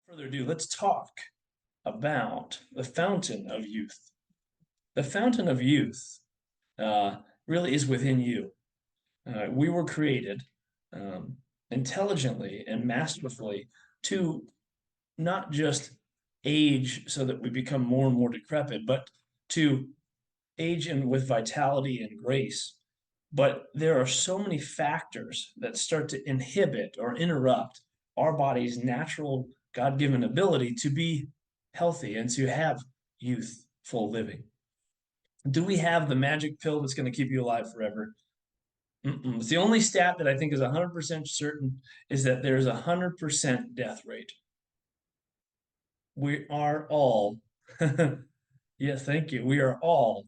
Further ado, let's talk about the fountain of youth. The fountain of youth really is within you. We were created intelligently and masterfully to not just age so that we become more and more decrepit, but to age in with vitality and grace. But there are so many factors that start to inhibit or interrupt our body's natural God-given ability to be healthy and to have youthful living. Do we have the magic pill that's going to keep you alive forever? It's the only stat that I think is 100% certain is that there's a 100% death rate. We are all, yes, thank you. We are all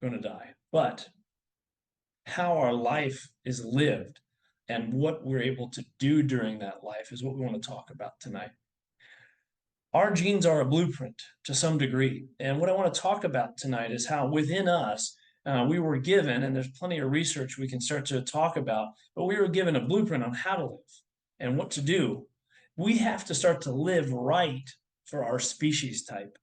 going to die. But how our life is lived and what we're able to do during that life is what we want to talk about tonight. Our genes are a blueprint to some degree. And what I want to talk about tonight is how within us, we were given, and there's plenty of research we can start to talk about, but we were given a blueprint on how to live and what to do. We have to start to live right for our species type.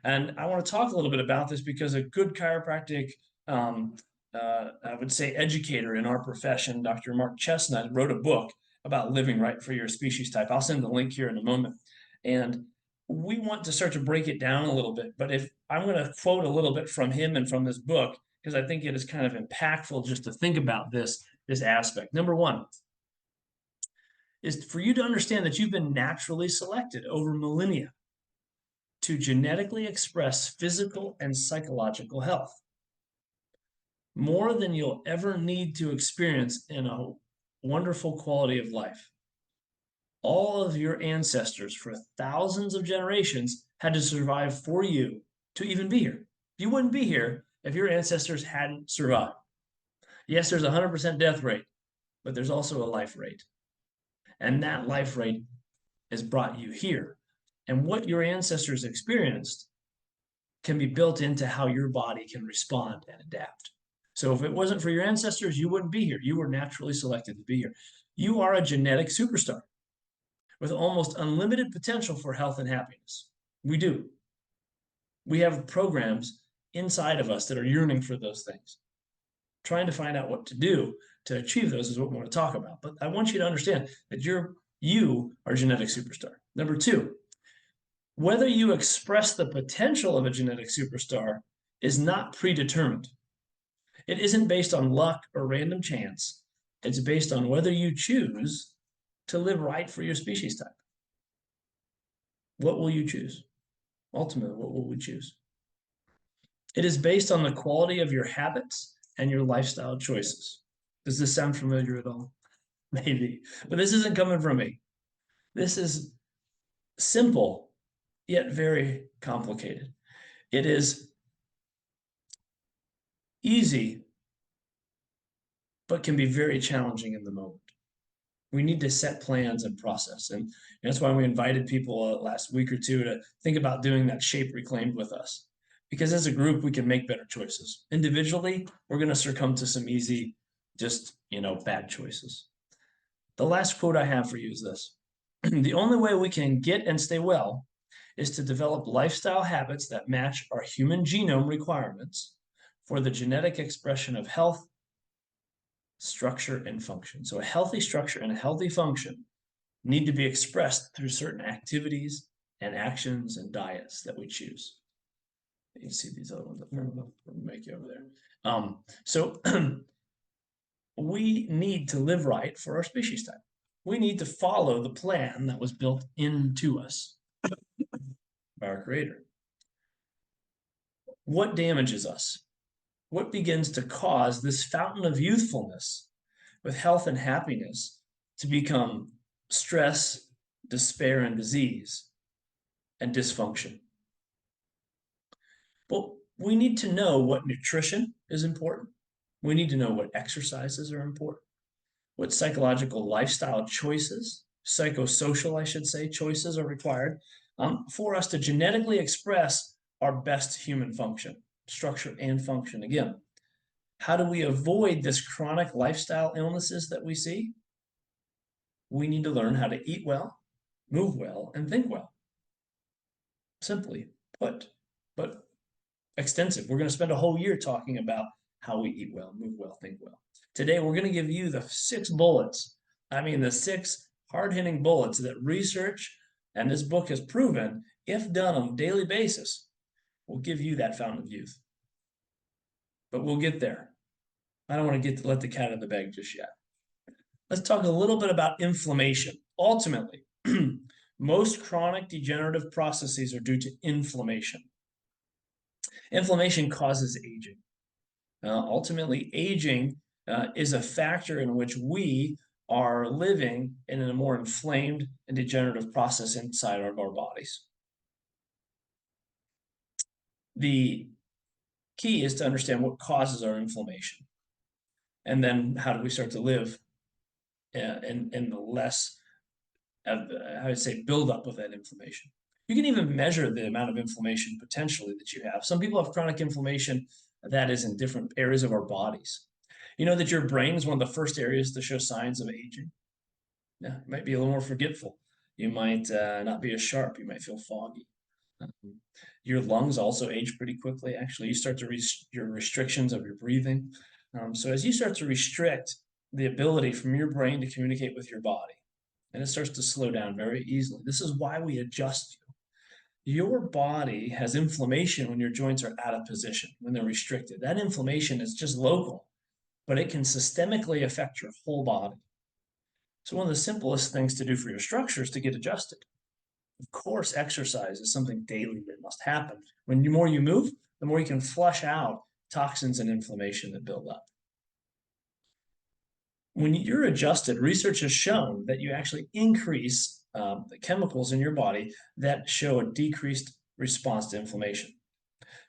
And I want to talk a little bit about this because a good chiropractic, I would say, educator in our profession, Dr. Mark Chestnut, wrote a book about living right for your species type. I'll send the link here in a moment. And we want to start to break it down a little bit. But if I'm going to quote a little bit from him and from this book, because I think it is kind of impactful just to think about this aspect. Number one is for you to understand that you've been naturally selected over millennia to genetically express physical and psychological health. More than you'll ever need to experience in a wonderful quality of life. All of your ancestors for thousands of generations had to survive for you to even be here. You wouldn't be here if your ancestors hadn't survived. Yes, there's a 100% death rate, but there's also a life rate. And that life rate has brought you here. And what your ancestors experienced can be built into how your body can respond and adapt. So if it wasn't for your ancestors, you wouldn't be here. You were naturally selected to be here. You are a genetic superstar with almost unlimited potential for health and happiness. We do. We have programs inside of us that are yearning for those things. Trying to find out what to do to achieve those is what we want to talk about. But I want you to understand that you are a genetic superstar. Number two, whether you express the potential of a genetic superstar is not predetermined. It isn't based on luck or random chance. It's based on whether you choose to live right for your species type. What will you choose? Ultimately, what will we choose? It is based on the quality of your habits and your lifestyle choices. Does this sound familiar at all? Maybe, but this isn't coming from me. This is simple, yet very complicated. It is easy, but can be very challenging in the moment. We need to set plans and process. And that's why we invited people last week or two to think about doing that Shape Reclaimed with us. Because as a group, we can make better choices. Individually, we're going to succumb to some easy, just, bad choices. The last quote I have for you is this. The only way we can get and stay well is to develop lifestyle habits that match our human genome requirements for the genetic expression of health, structure, and function. So a healthy structure and a healthy function need to be expressed through certain activities and actions and diets that we choose. You can see these other ones. I'll make you over there. So we need to live right for our species type. We need to follow the plan that was built into us by our Creator. What damages us? What begins to cause this fountain of youthfulness with health and happiness to become stress, despair, and disease and dysfunction? Well, we need to know what nutrition is important. We need to know what exercises are important, what psychological lifestyle choices, psychosocial, I should say, choices are required for us to genetically express our best human function, structure, and function. Again, how do we avoid this chronic lifestyle illnesses that we see? We need to learn how to eat well, move well, and think well. Simply put, but extensive. We're going to spend a whole year talking about how we eat well, move well, think well. Today, we're going to give you the 6 bullets. I mean, the 6 hard-hitting bullets that research and this book has proven, if done on a daily basis, will give you that fountain of youth. But we'll get there. I don't want to let the cat out of the bag just yet. Let's talk a little bit about inflammation. Ultimately, most chronic degenerative processes are due to inflammation. Inflammation causes aging. Ultimately, aging is a factor in which we are living in a more inflamed and degenerative process inside of our bodies. The key is to understand what causes our inflammation. And then how do we start to live in the less, I would say, buildup of that inflammation. You can even measure the amount of inflammation potentially that you have. Some people have chronic inflammation that is in different areas of our bodies. You know that your brain is one of the first areas to show signs of aging. Yeah, you might be a little more forgetful. You might not be as sharp. You might feel foggy. Your lungs also age pretty quickly. Actually, you start to your restrictions of your breathing. So as you start to restrict the ability from your brain to communicate with your body, and it starts to slow down very easily. This is why we adjust you. Your body has inflammation when your joints are out of position, when they're restricted. That inflammation is just local, but it can systemically affect your whole body. So one of the simplest things to do for your structure is to get adjusted. Of course, exercise is something daily that must happen. When the more you move, the more you can flush out toxins and inflammation that build up. When you're adjusted, research has shown that you actually increase the chemicals in your body that show a decreased response to inflammation.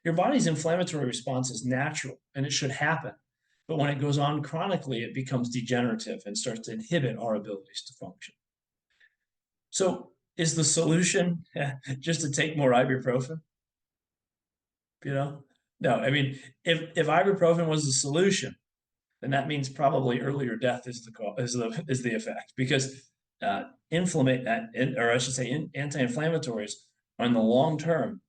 Your body's inflammatory response is natural and it should happen. But when it goes on chronically, it becomes degenerative and starts to inhibit our abilities to function. So is the solution just to take more ibuprofen? You know? No, I mean, if ibuprofen was the solution, then that means probably earlier death is the effect, because anti-inflammatories on the long term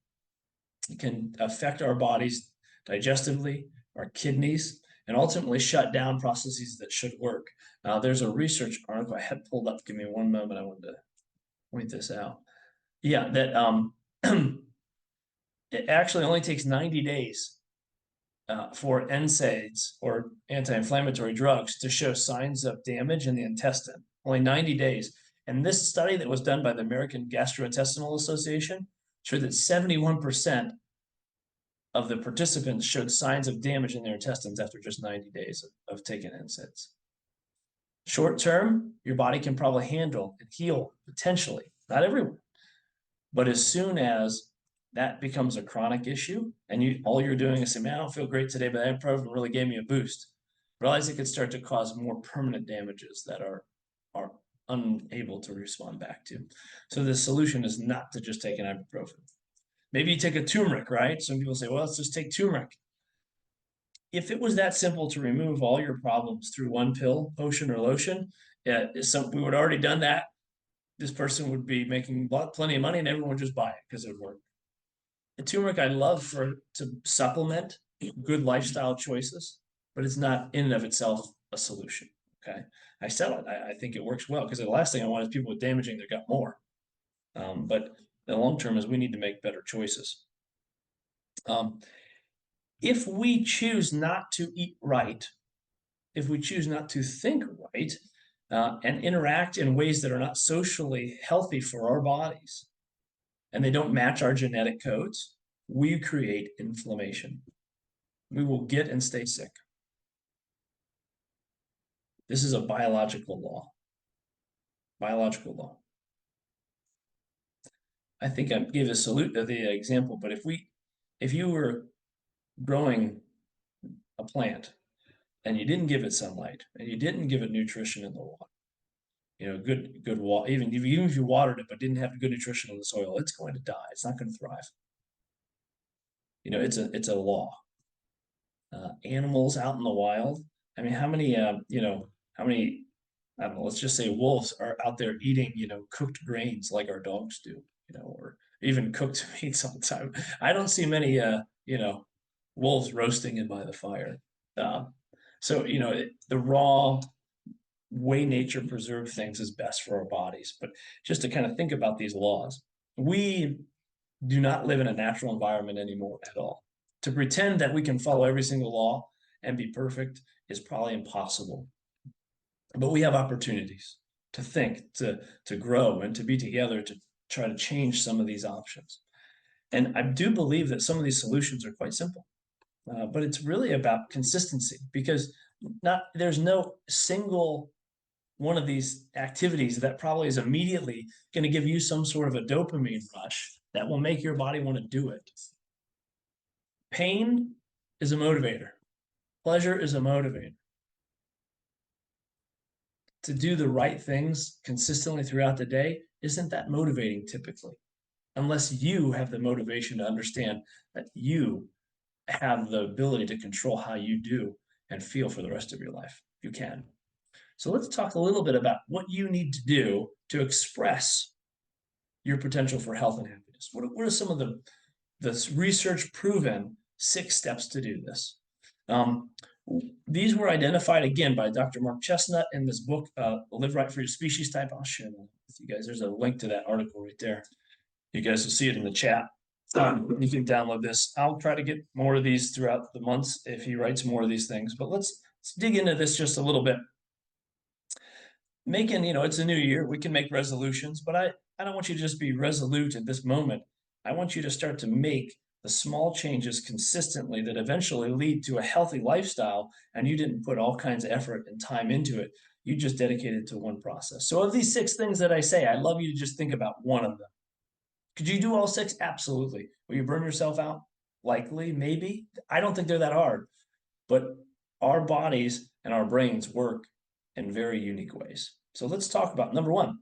can affect our bodies digestively, our kidneys, and ultimately shut down processes that should work. There's a research article I had pulled up. Give me one moment. I wanted to point this out. Yeah, that it actually only takes 90 days for NSAIDs or anti-inflammatory drugs to show signs of damage in the intestine. Only 90 days. And this study that was done by the American Gastrointestinal Association showed that 71% of the participants showed signs of damage in their intestines after just 90 days of taking NSAIDs. Short term, your body can probably handle and heal potentially, not everyone. But as soon as that becomes a chronic issue, and all you're doing is saying, man, I don't feel great today, but ibuprofen really gave me a boost, realize it could start to cause more permanent damages that are unable to respond back to. So the solution is not to just take an ibuprofen. Maybe you take a turmeric, right? Some people say, well, let's just take turmeric. If it was that simple to remove all your problems through one pill, potion, or lotion, we would have already done that. This person would be making plenty of money and everyone would just buy it because it would work. The turmeric I love to supplement good lifestyle choices, but it's not in and of itself a solution. Okay, I sell it. I think it works well because the last thing I want is people with damaging their gut more. But the long term is we need to make better choices. If we choose not to eat right, if we choose not to think right, and interact in ways that are not socially healthy for our bodies, and they don't match our genetic codes, we create inflammation. We will get and stay sick. This is a biological law. Biological law. I think I gave the example, but if you were growing a plant and you didn't give it sunlight and you didn't give it nutrition in the water, good water, even if you watered it but didn't have good nutrition in the soil, it's going to die. It's not going to thrive. It's a law. Animals out in the wild. I mean, how many I don't know, let's just say wolves are out there eating, cooked grains like our dogs do, or even cooked meat sometime. I don't see many, wolves roasting in by the fire. Uh, so, the raw way nature preserved things is best for our bodies. But just to kind of think about these laws, we do not live in a natural environment anymore at all. To pretend that we can follow every single law and be perfect is probably impossible. But we have opportunities to think, to grow, and to be together to try to change some of these options. And I do believe that some of these solutions are quite simple, but it's really about consistency because there's no single one of these activities that probably is immediately going to give you some sort of a dopamine rush that will make your body want to do it. Pain is a motivator. Pleasure is a motivator. To do the right things consistently throughout the day isn't that motivating typically, unless you have the motivation to understand that you have the ability to control how you do and feel for the rest of your life. You can. So let's talk a little bit about what you need to do to express your potential for health and happiness. What are some of the research proven 6 steps to do this? These were identified again by Dr. Mark Chestnut in this book, Live Right for Your Species Type. I'll share that with you guys. There's a link to that article right there. You guys will see it in the chat. You can download this. I'll try to get more of these throughout the months if he writes more of these things. But let's dig into this just a little bit. It's a new year. We can make resolutions, but I don't want you to just be resolute at this moment. I want you to start to make the small changes consistently that eventually lead to a healthy lifestyle, and you didn't put all kinds of effort and time into it. You just dedicated to one process. So of these 6 things that I say, I'd love you to just think about one of them. Could you do all 6? Absolutely. Will you burn yourself out? Likely, maybe. I don't think they're that hard, but our bodies and our brains work in very unique ways. So let's talk about number 1.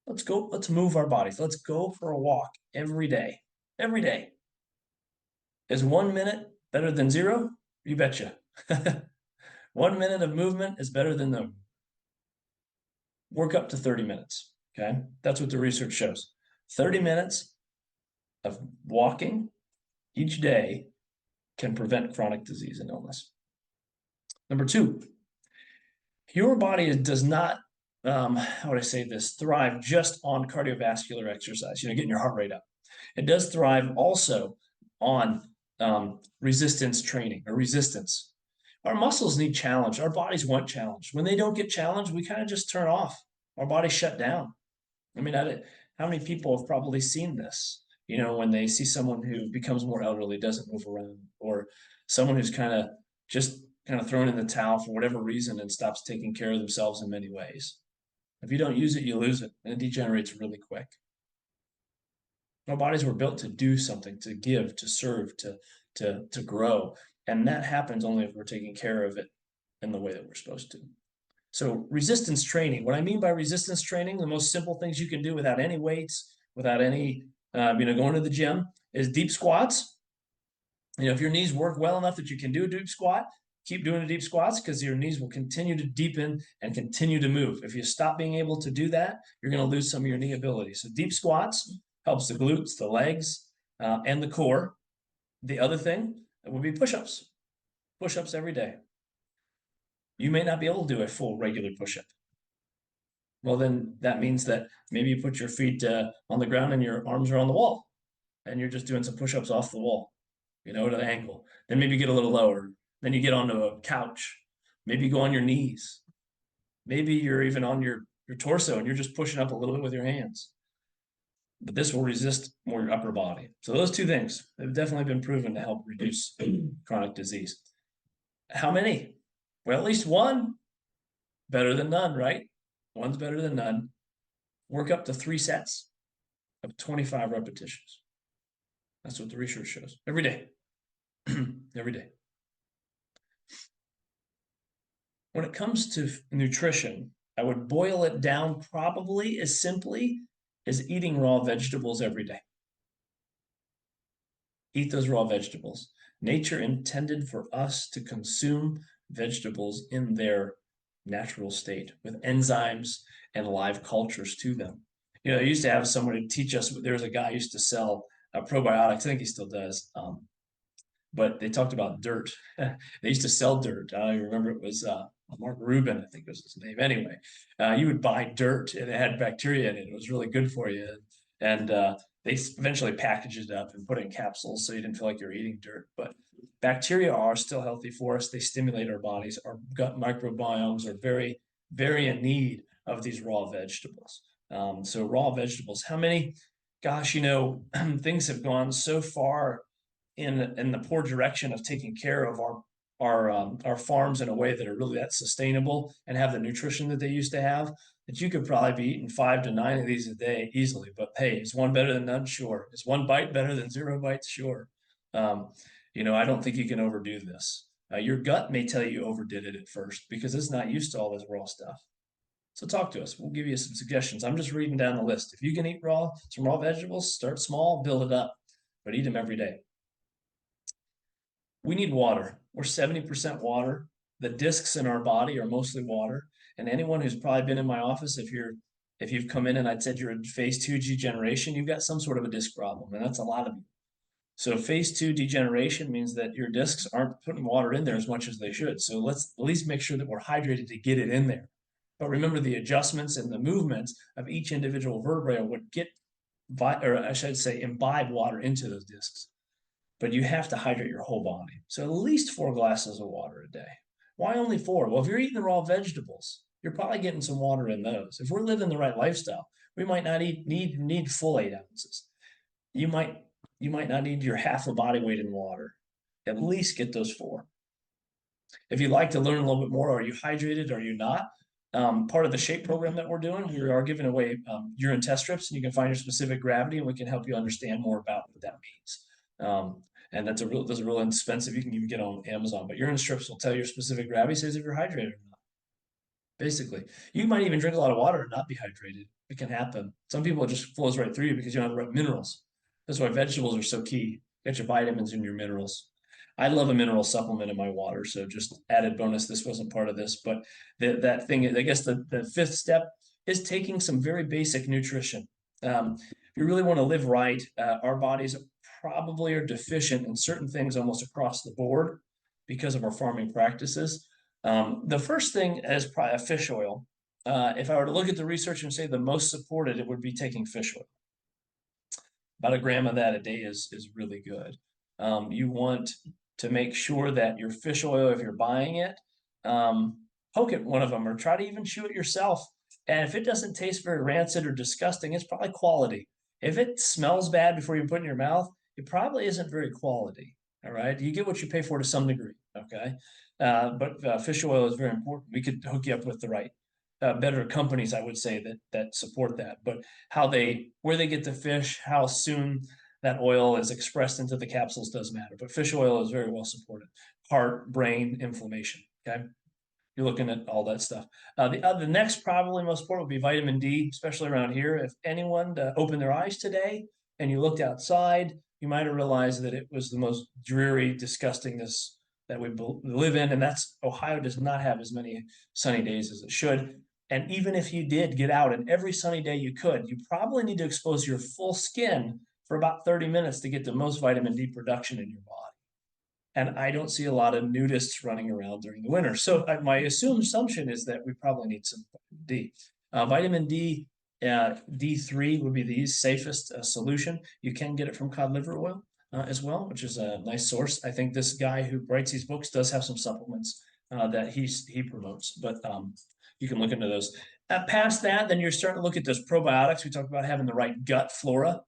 Let's move our bodies. Let's go for a walk every day. Every day. Is 1 minute better than 0? You betcha. 1 minute of movement is better than no. Work up to 30 minutes. Okay. That's what the research shows. 30 minutes of walking each day can prevent chronic disease and illness. Number 2, your body does not, how would I say this, thrive just on cardiovascular exercise, getting your heart rate up. It does thrive also on resistance training or resistance. Our muscles need challenge. Our bodies want challenge. When they don't get challenged, we kind of just turn off. Our bodies shut down. I mean, how many people have probably seen this? When they see someone who becomes more elderly, doesn't move around, or someone who's kind of thrown in the towel for whatever reason and stops taking care of themselves in many ways. If you don't use it, you lose it, and it degenerates really quick. Our bodies were built to do something, to give, to serve, to grow, and that happens only if we're taking care of it in the way that we're supposed to. So resistance training, what I mean by resistance training, the most simple things you can do without any weights, without any, going to the gym, is deep squats. If your knees work well enough that you can do a deep squat, keep doing the deep squats because your knees will continue to deepen and continue to move. If you stop being able to do that, you're going to lose some of your knee ability. So deep squats helps the glutes, the legs, and the core. The other thing would be push-ups. Push-ups every day. You may not be able to do a full regular push-up. Well, then that means that maybe you put your feet on the ground and your arms are on the wall, and you're just doing some push-ups off the wall, to the ankle. Then maybe get a little lower. Then you get onto a couch. Maybe you go on your knees. Maybe you're even on your torso and you're just pushing up a little bit with your hands. But this will resist more your upper body. So those 2 things have definitely been proven to help reduce chronic disease. How many? Well, at least 1. Better than none, right? 1's better than none. Work up to 3 sets of 25 repetitions. That's what the research shows. Every day. Every day. When it comes to nutrition, I would boil it down probably as simply as eating raw vegetables every day. Eat those raw vegetables. Nature intended for us to consume vegetables in their natural state with enzymes and live cultures to them. I used to have somebody teach us. There was a guy who used to sell probiotics. I think he still does. But they talked about dirt. They used to sell dirt. I remember it was Mark Rubin, I think was his name. Anyway, you would buy dirt and it had bacteria in it. It was really good for you. And they eventually packaged it up and put it in capsules so you didn't feel like you're eating dirt. But bacteria are still healthy for us. They stimulate our bodies. Our gut microbiomes are very, very in need of these raw vegetables. So raw vegetables, how many? Gosh, things have gone so far in the poor direction of taking care of our farms in a way that are really that sustainable and have the nutrition that they used to have, that you could probably be eating 5 to 9 of these a day easily. But hey, is one better than none? Sure. Is one bite better than 0 bites? Sure. um, I don't think you can overdo this. Your gut may tell you overdid it at first because it's not used to all this raw stuff. So talk to us. We'll give you some suggestions. I'm just reading down the list. If you can eat some raw vegetables, start small, build it up, but eat them every day. We need water. We're 70% water. The discs in our body are mostly water. And anyone who's probably been in my office, if you've come in and I'd said you're in phase 2 degeneration, you've got some sort of a disc problem, and that's a lot of you. So phase 2 degeneration means that your discs aren't putting water in there as much as they should. So let's at least make sure that we're hydrated to get it in there. But remember, the adjustments and the movements of each individual vertebrae would or I should say, imbibe water into those discs. But you have to hydrate your whole body. So at least 4 glasses of water a day. Why only 4? Well, if you're eating the raw vegetables, you're probably getting some water in those. If we're living the right lifestyle, we might not need full 8 ounces. You might not need your half a body weight in water. At least get those 4. If you'd like to learn a little bit more, are you hydrated? Are you not? Part of the shape program that we're doing, we are giving away urine test strips, and you can find your specific gravity, and we can help you understand more about what that means. And those are real inexpensive. You can even get on Amazon, but urine strips will tell your specific gravity, says if you're hydrated or not. Basically, you might even drink a lot of water and not be hydrated. It can happen. Some people, it just flows right through you because you don't have the right minerals. That's why vegetables are so key. Get your vitamins and your minerals. I love a mineral supplement in my water, so just added bonus. This wasn't part of this, but that thing, I guess the fifth step is taking some very basic nutrition. If you really want to live right, our bodies probably are deficient in certain things almost across the board because of our farming practices. The first thing is probably fish oil. If I were to look at the research and say the most supported, it would be taking fish oil. About a gram of that a day is really good. You want to make sure that your fish oil, if you're buying it, poke at one of them or try to even chew it yourself. And if it doesn't taste very rancid or disgusting, it's probably quality. If it smells bad before you put it in your mouth, it probably isn't very quality. All right. You get what you pay for to some degree. Okay. But fish oil is very important. We could hook you up with the right better companies, I would say, that support that. But where they get the fish, how soon that oil is expressed into the capsules does matter. But fish oil is very well supported. Heart, brain, inflammation. Okay. You're looking at all that stuff. The next probably most important would be vitamin D, especially around here. If anyone opened their eyes today and you looked outside, you might have realized that it was the most dreary disgustingness that we live in. And that's Ohio does not have as many sunny days as it should. And even if you did get out and every sunny day you could, you probably need to expose your full skin for about 30 minutes to get the most vitamin D production in your body. And I don't see a lot of nudists running around during the winter. So my assumption is that we probably need some vitamin D. Vitamin D, D3 would be the safest solution. You can get it from cod liver oil as well, which is a nice source. I think this guy who writes these books does have some supplements that he promotes, but you can look into those. Past that, then you're starting to look at those probiotics. We talked about having the right gut flora.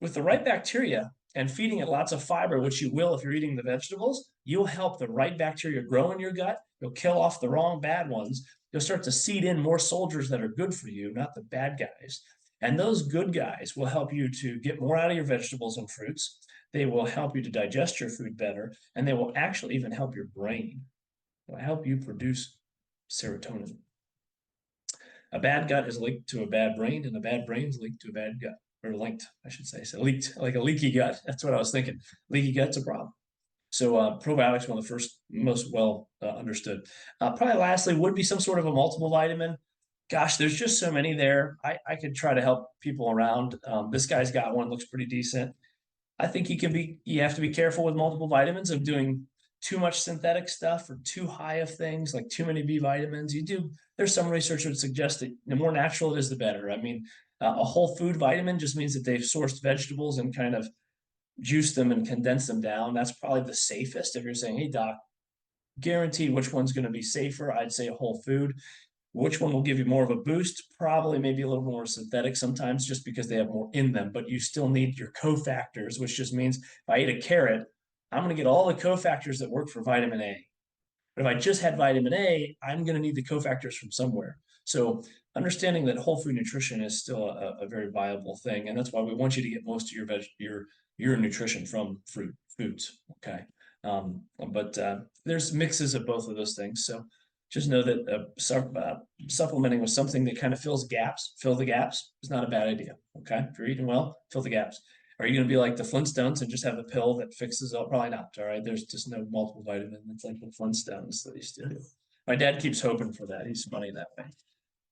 With the right bacteria and feeding it lots of fiber, which you will if you're eating the vegetables, you'll help the right bacteria grow in your gut. You'll kill off the wrong bad ones. You'll start to seed in more soldiers that are good for you, not the bad guys. And those good guys will help you to get more out of your vegetables and fruits. They will help you to digest your food better, and they will actually even help your brain. They'll help you produce serotonin. A bad gut is linked to a bad brain, and a bad brain is linked to a bad gut. Or linked, I should say. So leaked, like a leaky gut. That's what I was thinking. Leaky gut's a problem. So probiotics, one of the first most well understood. Probably lastly would be some sort of a multiple vitamin. Gosh, there's just so many there. I could try to help people around. This guy's got one, looks pretty decent. I think you have to be careful with multiple vitamins of doing too much synthetic stuff or too high of things, like too many B vitamins. There's some research that would suggest that the more natural it is, the better. I mean, a whole food vitamin just means that they've sourced vegetables and kind of juice them and condense them down. That's probably the safest. If you're saying, hey, doc, guaranteed which one's going to be safer, I'd say a whole food. Which one will give you more of a boost? Probably maybe a little more synthetic sometimes just because they have more in them, but you still need your cofactors, which just means if I eat a carrot, I'm going to get all the cofactors that work for vitamin A. But if I just had vitamin A, I'm going to need the cofactors from somewhere. So understanding that whole food nutrition is still a very viable thing, and that's why we want you to get most of your nutrition from foods. Okay, but there's mixes of both of those things. So just know that supplementing with something that kind of fill the gaps is not a bad idea. Okay, if you're eating well, fill the gaps. Are you going to be like the Flintstones and just have the pill that fixes it? Probably not. All right. There's just no multiple vitamin. It's like the Flintstones that used to do. My dad keeps hoping for that. He's funny that way.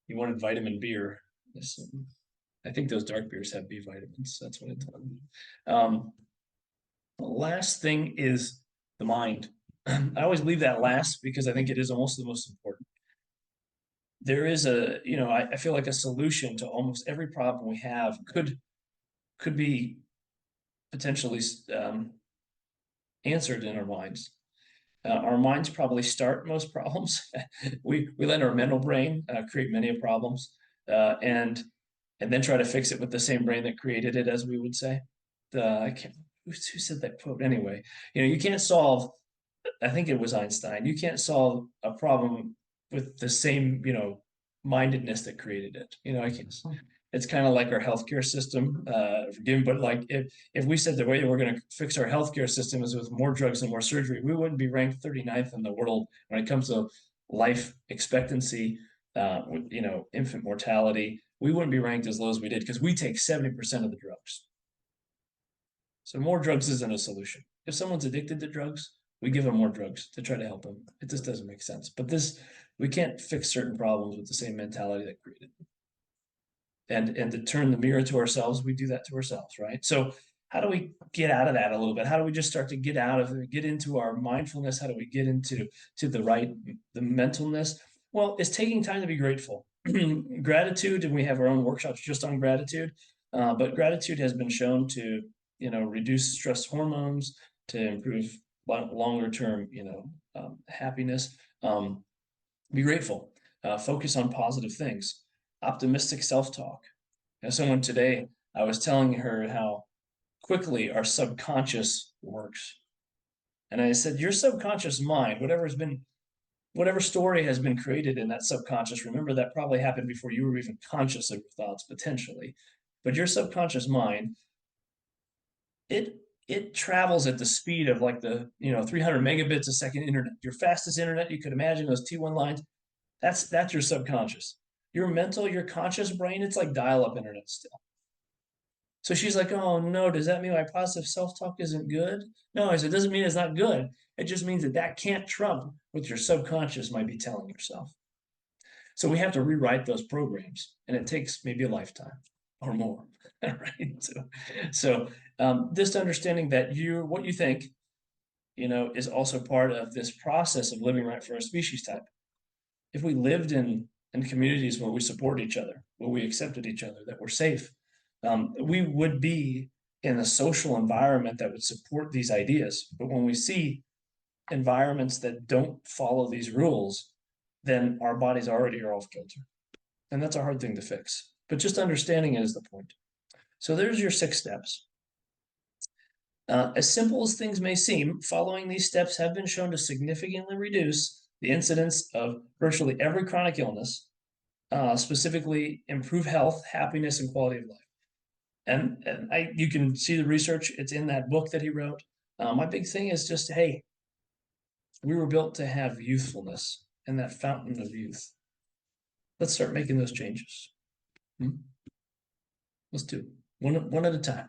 He wanted vitamin beer. I think those dark beers have B vitamins. That's what I told him. The last thing is the mind. I always leave that last because I think it is almost the most important. There is I feel like a solution to almost every problem we have could be potentially answered in our minds. Our minds probably start most problems. we let our mental brain create many problems, and then try to fix it with the same brain that created it, as we would say. I can't who said that quote anyway. You can't solve. I think it was Einstein. You can't solve a problem with the same mindedness that created it. I can't. It's kind of like our healthcare system. But like if we said the way we're going to fix our healthcare system is with more drugs and more surgery, we wouldn't be ranked 39th in the world when it comes to life expectancy, infant mortality. We wouldn't be ranked as low as we did because we take 70% of the drugs. So more drugs isn't a solution. If someone's addicted to drugs, we give them more drugs to try to help them. It just doesn't make sense. But we can't fix certain problems with the same mentality that created them. And to turn the mirror to ourselves, we do that to ourselves, right? So how do we get out of that a little bit? How do we just start to get into our mindfulness? How do we get into the mentalness? Well, it's taking time to be grateful. Gratitude, and we have our own workshops just on gratitude. But gratitude has been shown to, reduce stress hormones, to improve longer term, happiness. Be grateful. Focus on positive things. Optimistic self-talk. Someone today, I was telling her how quickly our subconscious works. And I said, your subconscious mind, whatever story has been created in that subconscious, remember that probably happened before you were even conscious of your thoughts, potentially. But your subconscious mind, it travels at the speed of like the 300 megabits a second internet. Your fastest internet you could imagine, those T1 lines, that's your subconscious. Your mental, your conscious brain, it's like dial-up internet still. So she's like, oh no, does that mean my positive self-talk isn't good? No, I said, it doesn't mean it's not good. It just means that can't trump what your subconscious might be telling yourself. So we have to rewrite those programs, and it takes maybe a lifetime or more, right? So just understanding that what you think, is also part of this process of living right for our species type. If we lived in communities where we support each other, where we accepted each other, that we're safe, we would be in a social environment that would support these ideas. But when we see environments that don't follow these rules, then our bodies already are off kilter. And that's a hard thing to fix. But just understanding it is the point. So there's your 6 steps. As simple as things may seem, following these steps have been shown to significantly reduce the incidence of virtually every chronic illness, specifically improve health, happiness, and quality of life. And you can see the research. It's in that book that he wrote. My big thing is just, hey, we were built to have youthfulness and that fountain of youth. Let's start making those changes. Let's do it one at a time.